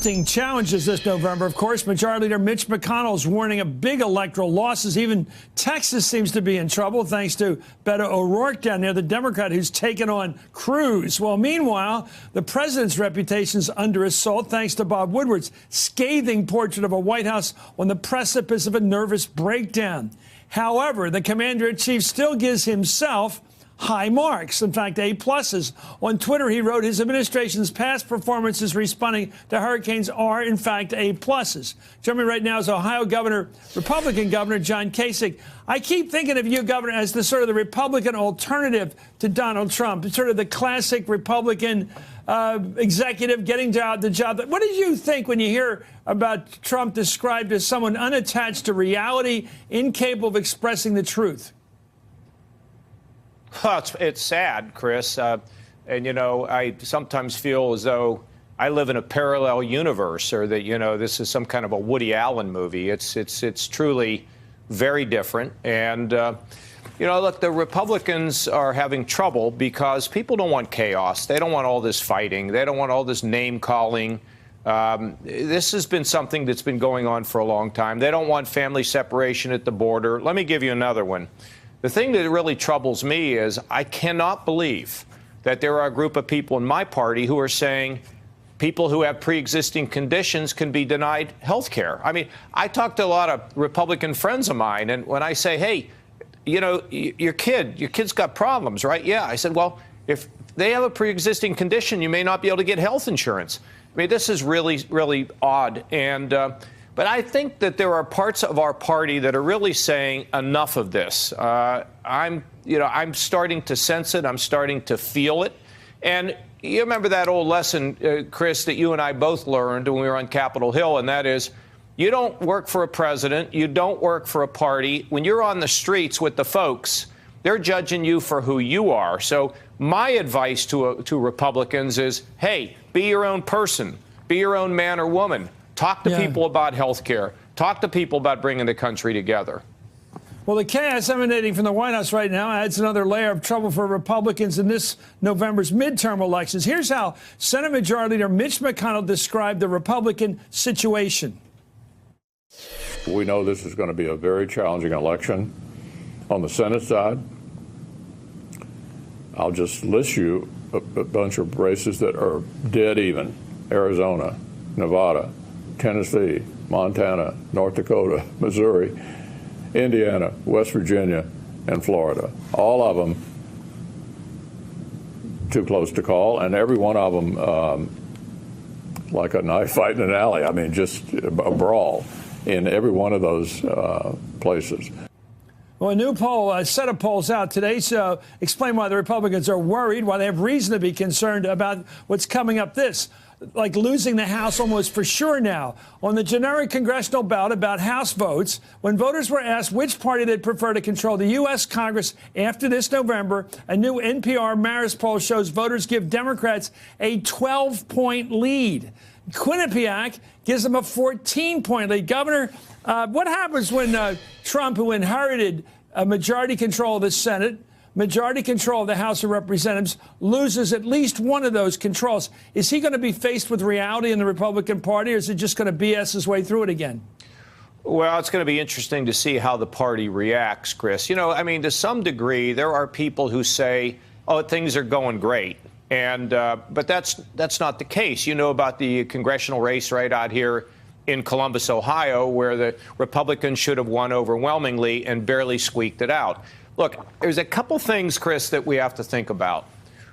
daunting challenges this November. Of course, Majority Leader Mitch McConnell is warning of big electoral losses. Even Texas seems to be in trouble, thanks to Beto O'Rourke down there, the Democrat who's taken on Cruz. Well, meanwhile, the president's reputation is under assault, thanks to Bob Woodward's scathing portrait of a White House on the precipice of a nervous breakdown. However, the commander-in-chief still gives himself high marks, in fact, A+. On Twitter, he wrote his administration's past performances responding to hurricanes are, in fact, A+. Joining me right now is Ohio Republican Governor John Kasich. I keep thinking of you, Governor, as the sort of the Republican alternative to Donald Trump, sort of the classic Republican executive getting the job. What did you think when you hear about Trump described as someone unattached to reality, incapable of expressing the truth? Well, it's sad, Chris. And, you know, I sometimes feel as though I live in a parallel universe, or that, you know, this is some kind of a Woody Allen movie. It's truly very different. And, you know, look, the Republicans are having trouble because people don't want chaos. They don't want all this fighting. They don't want all this name calling. This has been something that's been going on for a long time. They don't want family separation at the border. Let me give you another one. The thing that really troubles me is I cannot believe that there are a group of people in my party who are saying people who have pre-existing conditions can be denied health care. I mean, I talk to a lot of Republican friends of mine, and when I say, hey, you know, your kid's got problems, right? Yeah. I said, well, if they have a pre-existing condition, you may not be able to get health insurance. I mean, this is really, really odd. And but I think that there are parts of our party that are really saying enough of this. I'm starting to sense it. I'm starting to feel it. And you remember that old lesson, Chris, that you and I both learned when we were on Capitol Hill, and that is you don't work for a president. You don't work for a party. When you're on the streets with the folks, they're judging you for who you are. So my advice to Republicans is, hey, be your own person. Be your own man or woman. Talk to people about health care. Talk to people about bringing the country together. Well, the chaos emanating from the White House right now adds another layer of trouble for Republicans in this November's midterm elections. Here's how Senate Majority Leader Mitch McConnell described the Republican situation. We know this is going to be a very challenging election on the Senate side. I'll just list you a bunch of races that are dead even. Arizona, Nevada, Tennessee, Montana, North Dakota, Missouri, Indiana, West Virginia, and Florida. All of them too close to call, and every one of them like a knife fight in an alley. I mean, just a brawl in every one of those places. Well, a new poll, a set of polls out today, so explain why the Republicans are worried, why they have reason to be concerned about what's coming up like losing the House almost for sure now. On the generic congressional ballot about House votes, when voters were asked which party they'd prefer to control the U.S. Congress after this November, a new NPR Marist poll shows voters give Democrats a 12-point lead. Quinnipiac gives them a 14-point lead. Governor, what happens when Trump, who inherited a majority control of the Senate, majority control of the House of Representatives, loses at least one of those controls? Is he going to be faced with reality in the Republican Party, or is it just going to BS his way through it again? Well, it's going to be interesting to see how the party reacts, Chris. You know, I mean, to some degree, there are people who say, oh, things are going great. And but that's not the case. You know about the congressional race right out here in Columbus, Ohio, where the Republicans should have won overwhelmingly and barely squeaked it out. Look, there's a couple things, Chris, that we have to think about.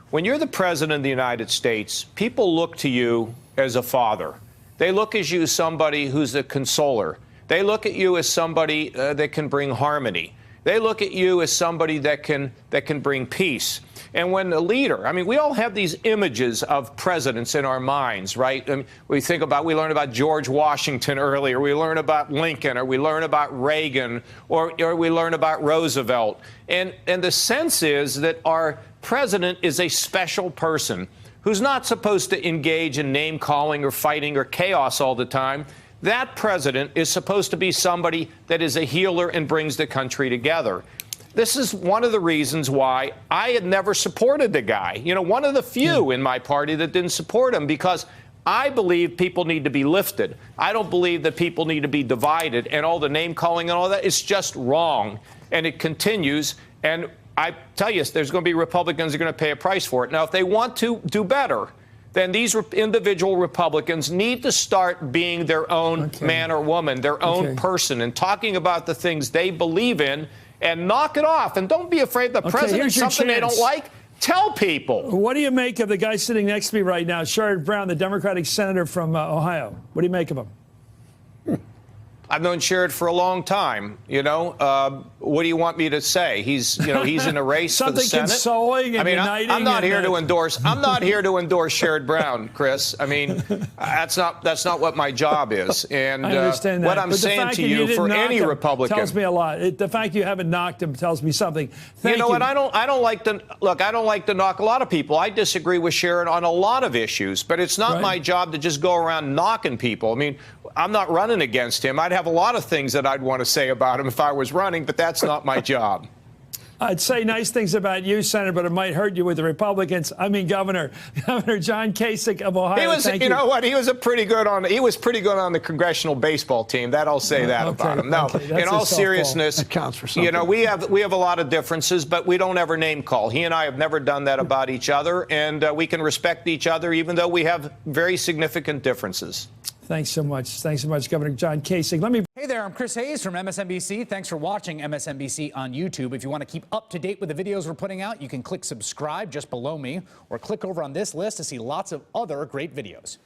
When you're the president of the United States, people look to you as a father. They look at you as somebody who's a consoler. They look at you as somebody that can bring harmony. They look at you as somebody that can bring peace. And when a leader, I mean, we all have these images of presidents in our minds, right? I mean, we learn about George Washington earlier, we learn about Lincoln, or we learn about Reagan, or we learn about Roosevelt. And the sense is that our president is a special person who's not supposed to engage in name calling or fighting or chaos all the time. That president is supposed to be somebody that is a healer and brings the country together. This is one of the reasons why I had never supported the guy. You know, one of the few in my party that didn't support him, because I believe people need to be lifted. I don't believe that people need to be divided, and all the name calling and all that is just wrong. And it continues. And I tell you, there's going to be Republicans who are going to pay a price for it. Now, if they want to do better, then these individual Republicans need to start being their own man or woman, their own person, and talking about the things they believe in and knock it off. And don't be afraid the president's something they don't like. Tell people. What do you make of the guy sitting next to me right now, Sherrod Brown, the Democratic senator from Ohio? What do you make of him? I've known Sherrod for a long time. You know, what do you want me to say? He's in a race for the Senate. Something consoling and uniting. I'm not here to endorse. I'm not here to endorse Sherrod Brown, Chris. I mean, that's not what my job is. And I understand that. What I'm saying to you, for any Republican, tells me a lot. The fact you haven't knocked him tells me something. Thank you. You know what? I don't like to knock a lot of people. I disagree with Sherrod on a lot of issues, but it's not my job to just go around knocking people. I mean, I'm not running against him. I'd have a lot of things that I'd want to say about him if I was running, but that's not my job. I'd say nice things about you, Senator, but it might hurt you with the Republicans. I mean, Governor John Kasich of Ohio. He was, you know what? He was pretty good on the congressional baseball team. That I'll say that about him. No, in all seriousness, that counts for something. You know, we have a lot of differences, but we don't ever name call. He and I have never done that about each other, and we can respect each other even though we have very significant differences. Thanks so much. Thanks so much, Governor John Kasich. Hey there, I'm Chris Hayes from MSNBC. Thanks for watching MSNBC on YouTube. If you want to keep up to date with the videos we're putting out, you can click subscribe just below me or click over on this list to see lots of other great videos.